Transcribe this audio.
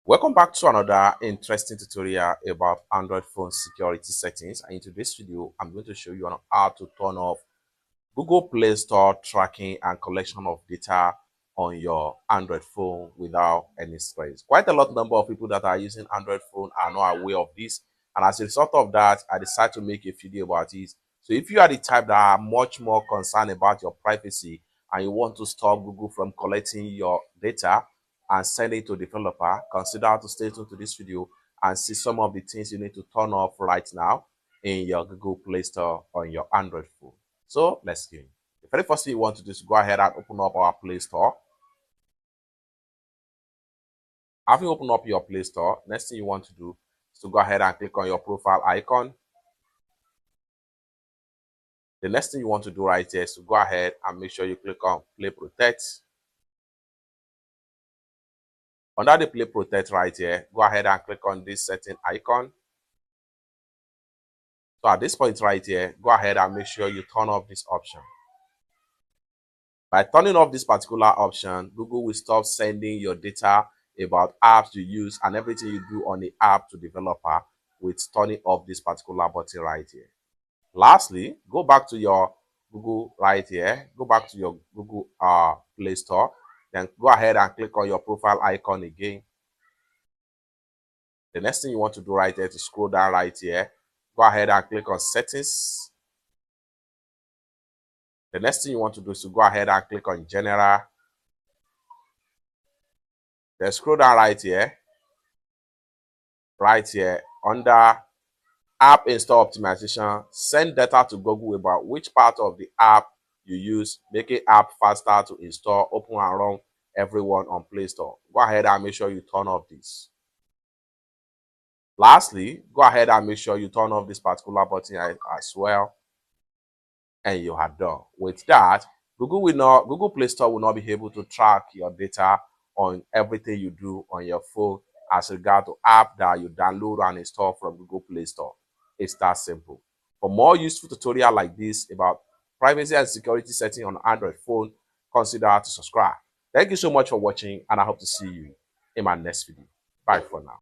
Welcome back to another interesting tutorial about Android phone security settings. And in today's video, I'm going to show you on how to turn off Google Play Store tracking and collection of data on your Android phone without any stress. Quite a lot number of people that are using Android phone are not aware of this. And as a result of that, I decided to make a video about it. So if you are the type that are much more concerned about your privacy and you want to stop Google from collecting your data and send it to developer, consider to stay tuned to this video and see some of the things you need to turn off right now in your Google Play Store on your Android phone. So let's begin. The very first thing you want to do is go ahead and open up our Play Store. Having opened up your Play Store, next thing you want to do is to go ahead and click on your profile icon. The next thing you want to do right here is to go ahead and make sure you click on Play Protect. Under the Play Protect right here, go ahead and click on this setting icon. So at this point right here, go ahead and make sure you turn off this option. By turning off this particular option, Google will stop sending your data about apps you use and everything you do on the app to developer with turning off this particular button right here. Lastly, go back to your Google right here. Go back to your Google Play Store. Then go ahead and click on your profile icon again. The next thing you want to do right here to scroll down right here, go ahead and click on Settings. The next thing you want to do is to go ahead and click on General. Then scroll down right here under App Install Optimization. Send data to Google about which part of the app you use, making app faster to install, open and run everyone on Play Store. Go ahead and make sure you turn off this. Lastly, go ahead and make sure you turn off this particular button as well. And you are done. With that, Google Play Store will not be able to track your data on everything you do on your phone as regard to app that you download and install from Google Play Store. It's that simple. For more useful tutorial like this about privacy and security setting on Android phone, consider to subscribe. Thank you so much for watching, and I hope to see you in my next video. Bye for now.